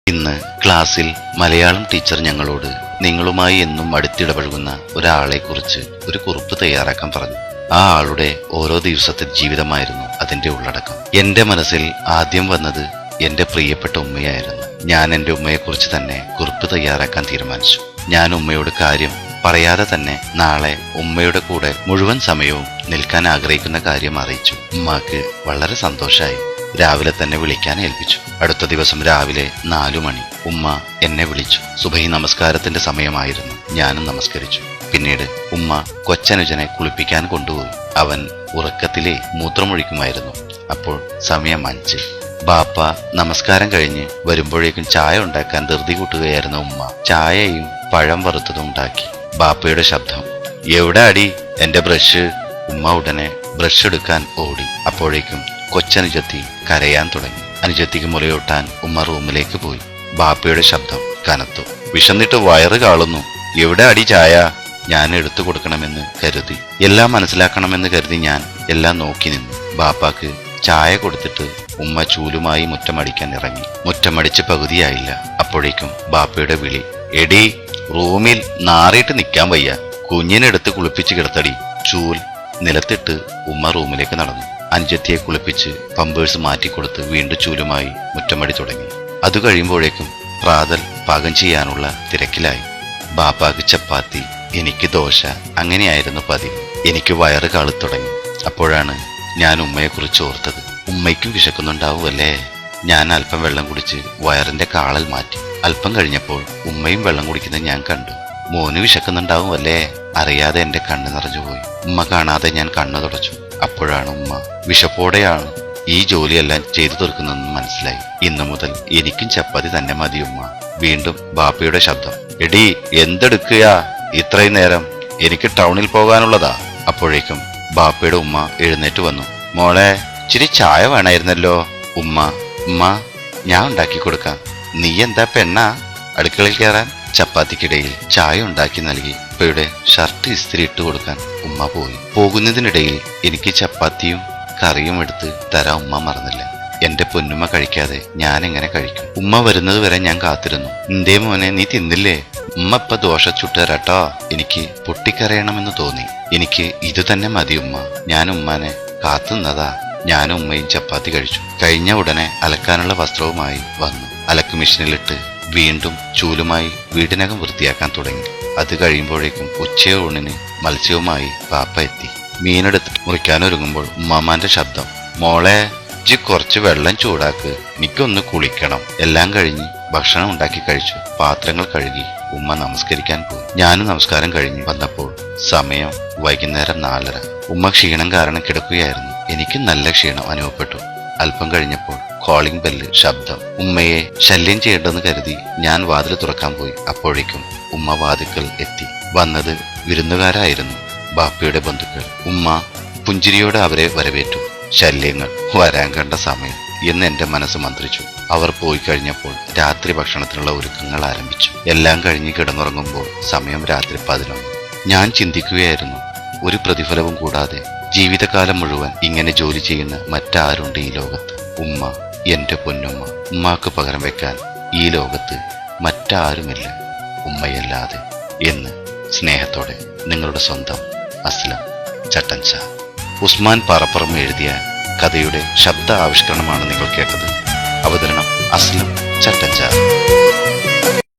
ഇന്ന് ക്ലാസ്സിൽ മലയാളം ടീച്ചർ ഞങ്ങളോട് നിങ്ങളുമായി എന്നും അടുത്തിടപഴകുന്ന ഒരാളെക്കുറിച്ച് ഒരു കുറിപ്പ് തയ്യാറാക്കാൻ പറഞ്ഞു. ആ ആളുടെ ഓരോ ദിവസത്തെ ജീവിതമായിരുന്നു അതിന്റെ ഉള്ളടക്കം. എന്റെ മനസ്സിൽ ആദ്യം വന്നത് എന്റെ പ്രിയപ്പെട്ട ഉമ്മയായിരുന്നു. ഞാൻ എന്റെ ഉമ്മയെക്കുറിച്ച് തന്നെ കുറിപ്പ് തയ്യാറാക്കാൻ തീരുമാനിച്ചു. ഞാൻ ഉമ്മയോട് കാര്യം പറയാതെ തന്നെ നാളെ ഉമ്മയുടെ കൂടെ മുഴുവൻ സമയവും നിൽക്കാൻ ആഗ്രഹിക്കുന്ന കാര്യം അറിയിച്ചു. ഉമ്മാക്ക് വളരെ സന്തോഷമായി. രാവിലെ തന്നെ വിളിക്കാൻ ഏൽപ്പിച്ചു. അടുത്ത ദിവസം രാവിലെ 4 മണി ഉമ്മ എന്നെ വിളിച്ചു. സുബഹി നമസ്കാരത്തിന്റെ സമയമായിരുന്നു. ഞാനും നമസ്കരിച്ചു. പിന്നീട് ഉമ്മ കൊച്ചനുജനെ കുളിപ്പിക്കാൻ കൊണ്ടുപോയി. അവൻ ഉറക്കത്തിലെ മൂത്രമൊഴിക്കുമായിരുന്നു. അപ്പോൾ സമയം 5. ബാപ്പ നമസ്കാരം കഴിഞ്ഞ് വരുമ്പോഴേക്കും ചായ ഉണ്ടാക്കാൻ ധൃതി കൂട്ടുകയായിരുന്ന ഉമ്മ ചായയും പഴം വറുത്തതും ഉണ്ടാക്കി. ബാപ്പയുടെ ശബ്ദം, എവിടെ അടി എന്റെ ബ്രഷ്? ഉമ്മ ഉടനെ ബ്രഷ് എടുക്കാൻ ഓടി. അപ്പോഴേക്കും കൊച്ചനുജത്തി കരയാൻ തുടങ്ങി. അനുജത്തിക്ക് മുലയൂട്ടാൻ ഉമ്മ റൂമിലേക്ക് പോയി. ബാപ്പയുടെ ശബ്ദം കനത്തു, വിശന്നിട്ട് വയറ് കാളുന്നു, എവിടെ അടി ചായ? ഞാൻ എടുത്തു കൊടുക്കണമെന്ന് കരുതി, എല്ലാം മനസ്സിലാക്കണമെന്ന് കരുതി ഞാൻ എല്ലാം നോക്കി നിന്നു. ബാപ്പാക്ക് ചായ കൊടുത്തിട്ട് ഉമ്മ ചൂലുമായി മുറ്റമടിക്കാൻ ഇറങ്ങി. മുറ്റമടിച്ച് പകുതിയായില്ല. അപ്പോഴേക്കും ബാപ്പയുടെ വിളി, എടി റൂമിൽ നാറിയിട്ട് നിൽക്കാൻ വയ്യ, കുഞ്ഞിനെടുത്ത് കുളിപ്പിച്ച് കിടത്തടി. ചൂൽ നിലത്തിട്ട് ഉമ്മ റൂമിലേക്ക് നടന്നു. അനുജത്തിയെ കുളിപ്പിച്ച് പമ്പേഴ്സ് മാറ്റിക്കൊടുത്ത് വീണ്ടും ചൂലുമായി മുറ്റമടി തുടങ്ങി. അത് കഴിയുമ്പോഴേക്കും പ്രാതൽ പാകം ചെയ്യാനുള്ള തിരക്കിലായി. ബാപ്പാക്ക് ചപ്പാത്തി, എനിക്ക് ദോശ, അങ്ങനെയായിരുന്നു പതിവ്. എനിക്ക് വയറ് കാളിത്തുടങ്ങി. അപ്പോഴാണ് ഞാൻ ഉമ്മയെക്കുറിച്ച് ഓർത്തത്. ഉമ്മയ്ക്കും വിശക്കുന്നുണ്ടാവുമല്ലേ? ഞാൻ അല്പം വെള്ളം കുടിച്ച് വയറിന്റെ കാളൽ മാറ്റി. അല്പം കഴിഞ്ഞപ്പോൾ ഉമ്മയും വെള്ളം കുടിക്കുന്നത് ഞാൻ കണ്ടു. മോന് വിശക്കുന്നുണ്ടാവുമല്ലേ? അറിയാതെ എന്റെ കണ്ണ് നിറഞ്ഞുപോയി. ഉമ്മ കാണാതെ ഞാൻ കണ്ണു തുടച്ചു. അപ്പോഴാണ് ഉമ്മ വിശപ്പോടെയാണ് ഈ ജോലിയെല്ലാം ചെയ്തു തീർക്കുന്നതെന്ന് മനസ്സിലായി. ഇന്നു മുതൽ എനിക്കും ചപ്പാത്തി തന്നെ മതി ഉമ്മ. വീണ്ടും ബാപ്പയുടെ ശബ്ദം, എടി എന്തെടുക്കുക ഇത്രയും നേരം? എനിക്ക് ടൗണിൽ പോകാനുള്ളതാ. അപ്പോഴേക്കും ബാപ്പയുടെ ഉമ്മ എഴുന്നേറ്റ് വന്നു. മോളെ, ഇച്ചിരി ചായ വേണമായിരുന്നല്ലോ. ഉമ്മ ഞാൻ ഉണ്ടാക്കി കൊടുക്കാം. നീ എന്താ പെണ്ണാ അടുക്കളയിൽ കയറാൻ? ചപ്പാത്തിക്കിടയിൽ ചായ ഉണ്ടാക്കി നൽകി ഉപ്പയുടെ ഷർട്ട് ഇസ്തിരി ഇട്ട് കൊടുക്കാൻ ഉമ്മ പോയി. പോകുന്നതിനിടയിൽ എനിക്ക് ചപ്പാത്തിയും കറിയും എടുത്ത് തരാൻ ഉമ്മ മറന്നില്ല. എന്റെ പൊന്നുമ്മ കഴിക്കാതെ ഞാൻ എങ്ങനെ കഴിക്കും? ഉമ്മ വരുന്നത് വരെ ഞാൻ കാത്തിരുന്നു. എന്തേ മോനെ, നീ തിന്നില്ലേ? ഉമ്മ ഇപ്പൊ ദോശ ചുട്ടുതരാട്ടോ. എനിക്ക് പൊട്ടിക്കരയണമെന്ന് തോന്നി. എനിക്ക് ഇത് തന്നെ മതി ഉമ്മ. ഞാൻ ഉമ്മാനെ കാത്തുന്നതാ. ഞാനും ഉമ്മയും ചപ്പാത്തി കഴിച്ചു. കഴിഞ്ഞ ഉടനെ അലക്കാനുള്ള വസ്ത്രവുമായി വന്നു. അലക്ക് മെഷീനിലിട്ട് വീണ്ടും ചൂലുമായി വീടിനകം വൃത്തിയാക്കാൻ തുടങ്ങി. അത് കഴിയുമ്പോഴേക്കും ഉച്ചയൂണിന് മത്സ്യവുമായി പാപ്പ എത്തി. മീനെടുത്ത് മുറിക്കാനൊരുങ്ങുമ്പോൾ ഉമ്മാമാന്റെ ശബ്ദം, മോളെ ഇജ്ജ് കുറച്ച് വെള്ളം ചൂടാക്ക്, എനിക്കൊന്ന് കുളിക്കണം. എല്ലാം കഴിഞ്ഞ് ഭക്ഷണം ഉണ്ടാക്കി കഴിച്ചു. പാത്രങ്ങൾ കഴുകി ഉമ്മ നമസ്കരിക്കാൻ പോയി. ഞാനും നമസ്കാരം കഴിഞ്ഞ് വന്നപ്പോൾ സമയം വൈകുന്നേരം 4:30. ഉമ്മ ക്ഷീണം കാരണം കിടക്കുകയായിരുന്നു. എനിക്ക് നല്ല ക്ഷീണം അനുഭവപ്പെട്ടു. അല്പം കഴിഞ്ഞപ്പോൾ കോളിംഗ് ബെല്ല് ശബ്ദം. ഉമ്മയെ ശല്യം ചെയ്യേണ്ടെന്ന് കരുതി ഞാൻ വാതിൽ തുറക്കാൻ പോയി. അപ്പോഴേക്കും ഉമ്മ വാതിൽക്കൽ എത്തി. വന്നത് വിരുന്നുകാരായിരുന്നു, ബാപ്പയുടെ ബന്ധുക്കൾ. ഉമ്മ പുഞ്ചിരിയോടെ അവരെ വരവേറ്റു. ശല്യങ്ങൾ വരാൻ കണ്ട സമയം എന്ന് എന്റെ മനസ്സ് മന്ത്രിച്ചു. അവർ പോയി കഴിഞ്ഞപ്പോൾ രാത്രി ഭക്ഷണത്തിനുള്ള ഒരുക്കങ്ങൾ ആരംഭിച്ചു. എല്ലാം കഴിഞ്ഞ് കിടന്നുറങ്ങുമ്പോൾ സമയം രാത്രി 11. ഞാൻ ചിന്തിക്കുകയായിരുന്നു, ഒരു പ്രതിഫലവും കൂടാതെ ജീവിതകാലം മുഴുവൻ ഇങ്ങനെ ജോലി ചെയ്യുന്ന മറ്റാരുണ്ട് ഈ ലോകത്ത്? ഉമ്മ, എന്റെ പൊന്നുമ്മ. ഉമ്മാക്ക് പകരം വെക്കാൻ ഈ ലോകത്ത് മറ്റാരുമില്ല ഉമ്മയല്ലാതെ എന്ന് സ്നേഹത്തോടെ നിങ്ങളുടെ സ്വന്തം അസ്ലം ചട്ടഞ്ച. ഉസ്മാൻ പാറപ്പുറം എഴുതിയ കഥയുടെ ശബ്ദ ആവിഷ്കരണമാണ് നിങ്ങൾ കേട്ടത്. അവതരണം അസ്ലം ചട്ടഞ്ച.